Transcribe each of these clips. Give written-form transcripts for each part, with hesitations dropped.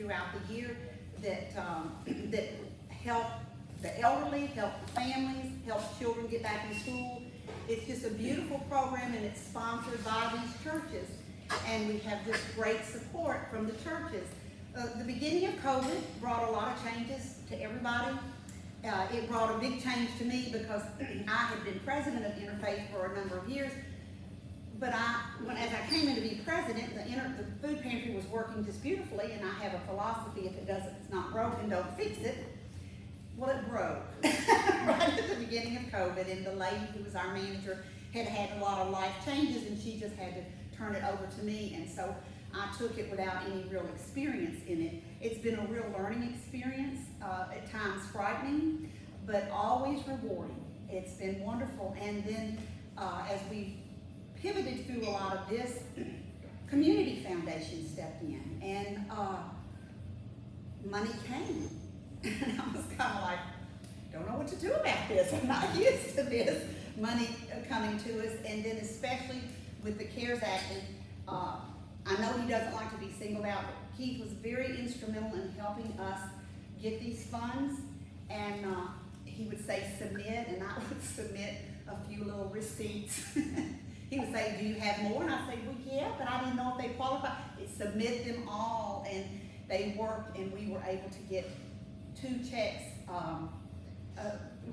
throughout the year that, that help the elderly, help the families, help children get back in school. It's just a beautiful program, and it's sponsored by these churches. And we have just great support from the churches. The beginning of COVID brought a lot of changes to everybody. It brought a big change to me because I had been president of Interfaith for a number of years. But as I came in to be president, the food pantry was working just beautifully, and I have a philosophy: if it's not broken, don't fix it. Well, it broke right at the beginning of COVID, and the lady who was our manager had had a lot of life changes, and she just had to turn it over to me, and so I took it without any real experience in it. It's been a real learning experience, at times frightening, but always rewarding. It's been wonderful, and then as we pivoted through a lot of this, Community Foundation stepped in, and money came. And I was kind of like, don't know what to do about this. I'm not used to this money coming to us. And then especially with the CARES Act, I know he doesn't like to be singled out, but Keith was very instrumental in helping us get these funds. And he would say submit, and I would submit a few little receipts. He would say, do you have more? And I'd say, well, yeah, but I didn't know if they qualified. Submit them all, and they worked, and we were able to get 2 checks,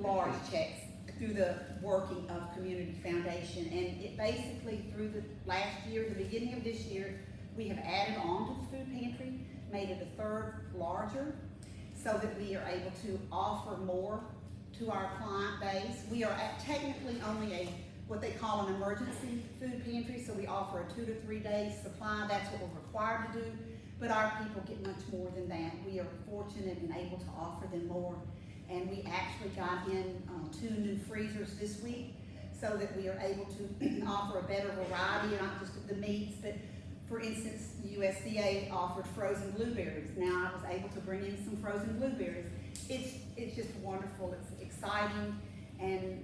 large checks, through the working of Community Foundation. And it basically, through the last year, the beginning of this year, we have added on to the food pantry, made it a 3rd larger, so that we are able to offer more to our client base. We are technically only what they call an emergency food pantry, so we offer a 2 to 3 day supply. That's what we're required to do. But our people get much more than that. We are fortunate and able to offer them more. And we actually got in 2 new freezers this week, so that we are able to offer a better variety, not just of the meats, but for instance, the USDA offered frozen blueberries. Now I was able to bring in some frozen blueberries. It's just wonderful, it's exciting, and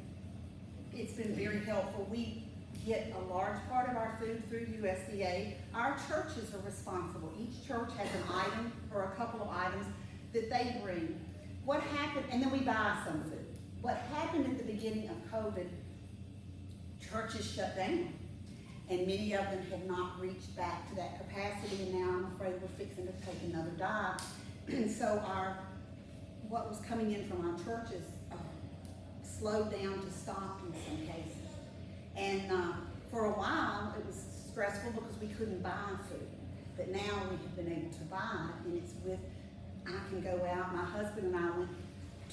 it's been very helpful. We get a large part of our food through USDA. Our churches are responsible. Each church has an item or a couple of items that they bring. What happened, and then we buy some food. What happened at the beginning of COVID, churches shut down, and many of them have not reached back to that capacity, and now I'm afraid we're fixing to take another dive. And so what was coming in from our churches slowed down to stop in some cases. And for a while, it was stressful because we couldn't buy food. But now we have been able to buy it, and it's I can go out. My husband and I went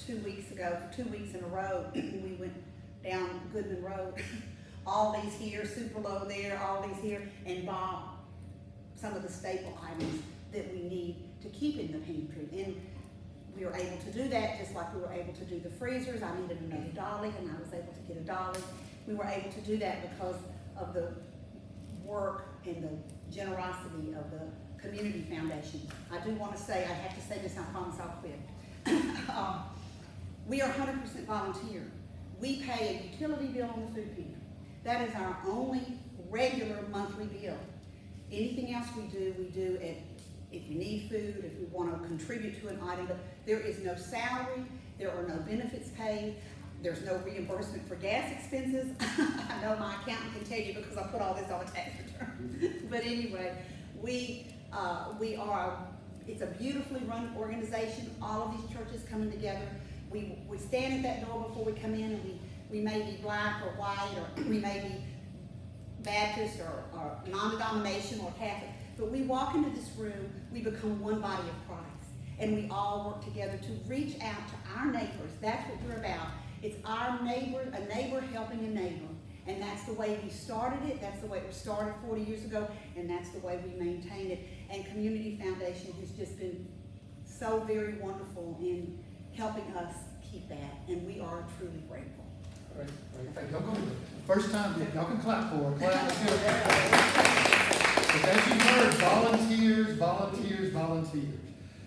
2 weeks ago, for 2 weeks in a row, we went down Goodman Road, Aldi's here, Super-Low there, Aldi's here, and bought some of the staple items that we need to keep in the pantry. And we were able to do that, just like we were able to do the freezers. I needed another dolly, and I was able to get a dolly. We were able to do that because of the work and the generosity of the Community Foundation. I do want to say, I have to say this, I promise I'll quit. We are 100% volunteer. We pay a utility bill on the food pantry. That is our only regular monthly bill. Anything else we do if you need food, if we want to contribute to an item, but there is no salary, there are no benefits paid, there's no reimbursement for gas expenses. I know my accountant can tell you because I put all this on a tax return. But anyway, it's a beautifully run organization, all of these churches coming together. We stand at that door before we come in, and we may be black or white, or we may be Baptist or non-denominational or Catholic, but we walk into this room, we become one body of Christ, and we all work together to reach out to our neighbors. That's what we're about. It's our neighbor, a neighbor helping a neighbor. And that's the way we started it, that's the way it was started 40 years ago, and that's the way we maintain it. And Community Foundation has just been so very wonderful in helping us keep that, and we are truly grateful. All right. Thank y'all. First time, y'all can clap for her. Clap. But as you heard, volunteers.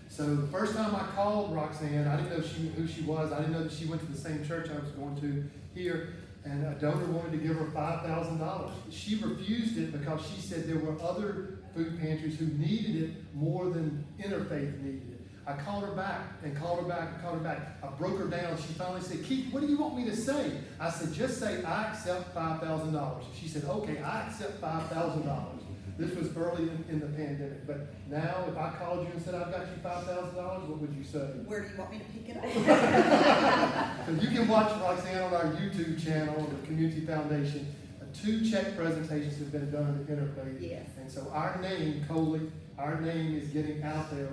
So the first time I called Roxanne, I didn't know who she was. I didn't know that she went to the same church I was going to here. And a donor wanted to give her $5,000. She refused it because she said there were other food pantries who needed it more than Interfaith needed it. I called her back and called her back and called her back. I broke her down. She finally said, Keith, what do you want me to say? I said, just say, I accept $5,000. She said, okay, I accept $5,000. This was early in the pandemic. But now, if I called you and said, I've got you $5,000, what would you say? Where do you want me to pick it up? So you can watch Roxanne on our YouTube channel, the Community Foundation. 2 check presentations have been done at Interfaith. Yes. And so our name, Coley, our name is getting out there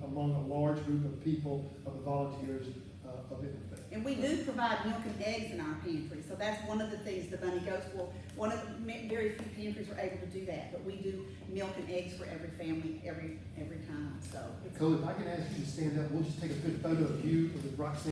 among a large group of people, of the volunteers of Interfaith. And we do provide milk and eggs in our pantry, so that's one of the things the money goes for. One of the very few pantries are able to do that, but we do milk and eggs for every family, every time, so. Coley, if I can ask you to stand up, we'll just take a good photo of you with Roxanne.